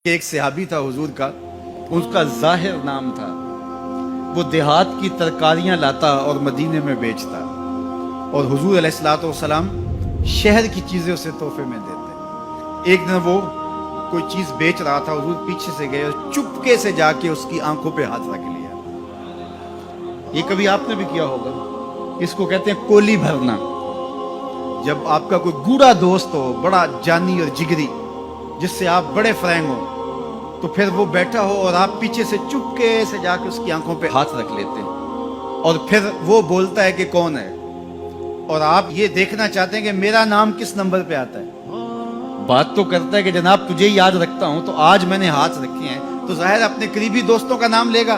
ایک صحابی تھا حضور کا، اس کا ظاہر نام تھا، وہ دیہات کی ترکاریاں لاتا اور مدینے میں بیچتا، اور حضور علیہ الصلوۃ والسلام شہر کی چیزیں اسے تحفے میں دیتے۔ ایک دن وہ کوئی چیز بیچ رہا تھا، حضور پیچھے سے گئے، چپکے سے جا کے اس کی آنکھوں پہ ہاتھ رکھ لیا۔ یہ کبھی آپ نے بھی کیا ہوگا، اس کو کہتے ہیں کولی بھرنا۔ جب آپ کا کوئی گوڑا دوست ہو، بڑا جانی اور جگری، جس سے آپ بڑے فرینڈ ہو، تو پھر وہ بیٹھا ہو اور آپ پیچھے سے چپکے سے جا کے اس کی آنکھوں پہ ہاتھ رکھ لیتے ہیں، اور پھر وہ بولتا ہے کہ کون ہے، اور آپ یہ دیکھنا چاہتے ہیں کہ میرا نام کس نمبر پہ آتا ہے۔ بات تو کرتا ہے کہ جناب تجھے یاد رکھتا ہوں، تو آج میں نے ہاتھ رکھے ہیں تو ظاہر اپنے قریبی دوستوں کا نام لے گا،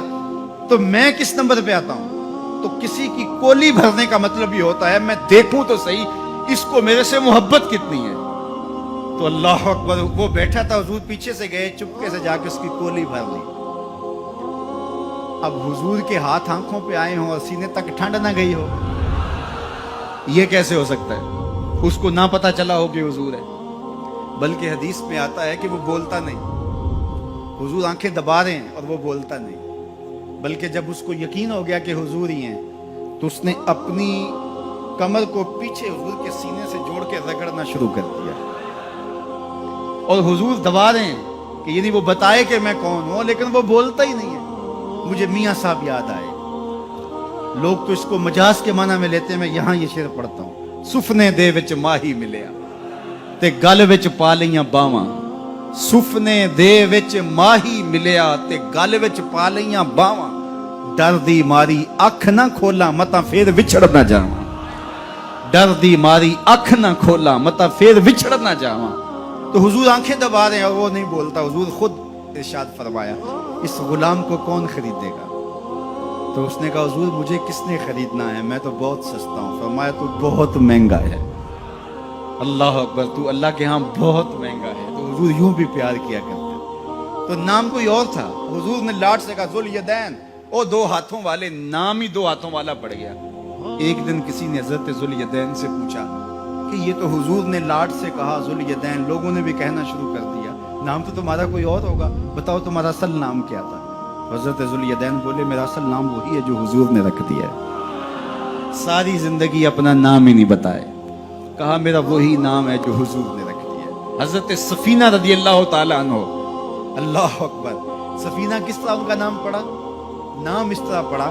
تو میں کس نمبر پہ آتا ہوں۔ تو کسی کی کولی بھرنے کا مطلب یہ ہوتا ہے میں دیکھوں تو صحیح اس کو میرے سے محبت کتنی ہے۔ تو اللہ اکبر، وہ بیٹھا تھا، حضور پیچھے سے گئے، چپکے سے جا کے اس کی کولی بھر لی۔ اب حضور کے ہاتھ آنکھوں پہ آئے ہوں اور سینے تک ٹھنڈ نہ گئی ہو، یہ کیسے ہو سکتا ہے؟ اس کو نہ پتا چلا ہو کہ حضور ہے، بلکہ حدیث میں آتا ہے کہ وہ بولتا نہیں۔ حضور آنکھیں دبا رہے ہیں اور وہ بولتا نہیں، بلکہ جب اس کو یقین ہو گیا کہ حضور ہی ہیں، تو اس نے اپنی کمر کو پیچھے حضور کے سینے سے جوڑ کے رگڑنا شروع کر دیا، اور حضور دبا رہے ہیں کہ یعنی وہ بتائے کہ میں کون ہوں، لیکن وہ بولتا ہی نہیں ہے۔ مجھے میاں صاحب یاد آئے، لوگ تو اس کو مجاز کے معنی میں لیتے ہیں، میں یہاں یہ شعر پڑھتا ہوں۔ سفنے دے وچ ماہی ملیا تے گل وچ پا لیاں باواں، سفنے دے وچ ماہی ملیا تے گل وچ پا لیاں باواں، ڈر دی ماری اکھ نہ کھولاں متاں پھر وچھڑ نہ جاواں، ڈر دی ماری اکھ نہ کھولاں متاں پھر وچھڑ نہ جاواں۔ تو حضور آنکھیں دبا رہے ہیں اور وہ نہیں بولتا۔ حضور خود ارشاد فرمایا، اس غلام کو کون خریدے گا؟ تو اس نے کہا حضور مجھے کس نے خریدنا ہے، میں تو بہت سستا ہوں۔ فرمایا تو بہت مہنگا ہے۔ اللہ اکبر، تو اللہ کے ہاں بہت مہنگا ہے۔ تو حضور یوں بھی پیار کیا کرتے۔ تو نام کوئی اور تھا، حضور نے لاٹ سے کہا ذوالیدین، او دو ہاتھوں والے، نام ہی دو ہاتھوں والا پڑ گیا۔ ایک دن کسی نے حضرت ذوالیدین سے پوچھا کہ یہ تو حضور نے لاٹ سے کہا ذوالیدین، لوگوں نے بھی کہنا شروع کر دیا، نام تو تمہارا کوئی اور ہوگا، بتاؤ تمہارا اصل نام کیا تھا؟ حضرت ذوالیدین بولے میرا اصل نام وہی ہے جو حضور نے رکھ دیا ہے۔ ساری زندگی اپنا نام ہی نہیں بتائے، کہا میرا وہی نام ہے جو حضور نے رکھ دیا ہے۔ حضرت سفینہ رضی اللہ تعالیٰ عنہ، اللہ اکبر، سفینہ کس طرح ان کا نام پڑا؟ نام اس طرح پڑا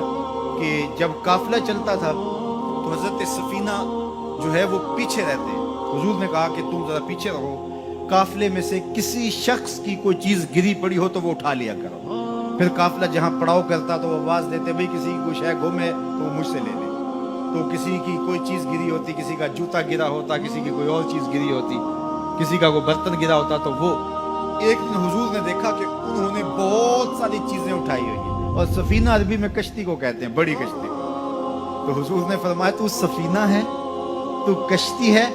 کہ جب قافلہ چلتا تھا تو حضرت سفینہ جو ہے وہ پیچھے رہتے، حضور نے کہا کہ تم ذرا پیچھے رہو، قافلے میں سے کسی شخص کی کوئی چیز گری پڑی ہو تو وہ اٹھا لیا کرو۔ پھر قافلہ جہاں پڑاؤ کرتا تو وہ آواز دیتے بھئی کسی کی کوئی شے گم ہے تو وہ مجھ سے لے لے۔ تو کسی کی کوئی چیز گری ہوتی، کسی کا جوتا گرا ہوتا، کسی کی کوئی اور چیز گری ہوتی، کسی کا کوئی برتن گرا ہوتا، تو وہ ایک دن حضور نے دیکھا کہ انہوں نے بہت ساری چیزیں اٹھائی ہوئی ہیں، اور سفینہ عربی میں کشتی کو کہتے ہیں، بڑی کشتی کو۔ تو حضور نے فرمایا تو سفینہ ہے، تو کشتی ہے؟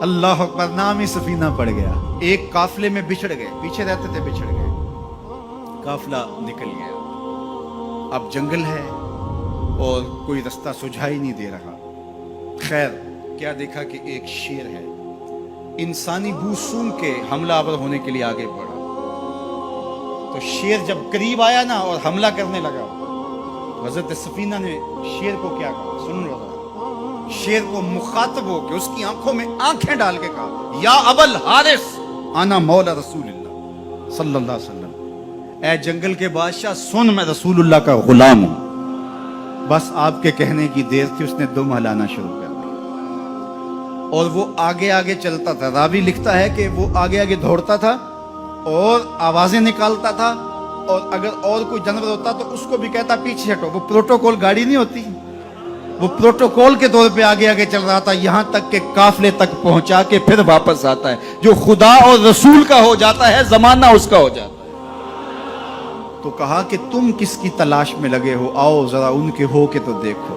اللہ اکبر، نام ہی سفینہ پڑ گیا۔ ایک قافلے میں بچھڑ گئے، پیچھے رہتے تھے، بچھڑ گئے، قافلہ نکل گیا۔ اب جنگل ہے اور کوئی رستہ سجھائی نہیں دے رہا۔ خیر کیا دیکھا کہ ایک شیر ہے، انسانی بو سونگ کے حملہ آور ہونے کے لیے آگے بڑھا۔ تو شیر جب قریب آیا نا اور حملہ کرنے لگا، تو حضرت سفینہ نے شیر کو کیا کہا، سن لو ذرا۔ شیر کو مخاطب ہو کے اس کی آنکھوں میں آنکھیں ڈال کے کہا، یا ابل حارث انا مولا رسول اللہ صلی اللہ علیہ وسلم، اے جنگل کے بادشاہ سن، میں رسول اللہ کا غلام ہوں۔ بس آپ کے کہنے کی دیر تھی، اس نے دم ہلانا شروع کر دیا، اور وہ آگے آگے چلتا تھا۔ راوی لکھتا ہے کہ وہ آگے آگے دوڑتا تھا اور آوازیں نکالتا تھا، اور اگر اور کوئی جانور ہوتا تو اس کو بھی کہتا پیچھے ہٹو۔ وہ پروٹوکول گاڑی نہیں ہوتی، وہ پروٹوکول کے طور پہ آگے آگے چل رہا تھا، یہاں تک کہ قافلے تک پہنچا کے پھر واپس آتا ہے۔ جو خدا اور رسول کا ہو جاتا ہے، زمانہ اس کا ہو جاتا ہے۔ تو کہا کہ تم کس کی تلاش میں لگے ہو، آؤ ذرا ان کے ہو کے تو دیکھو۔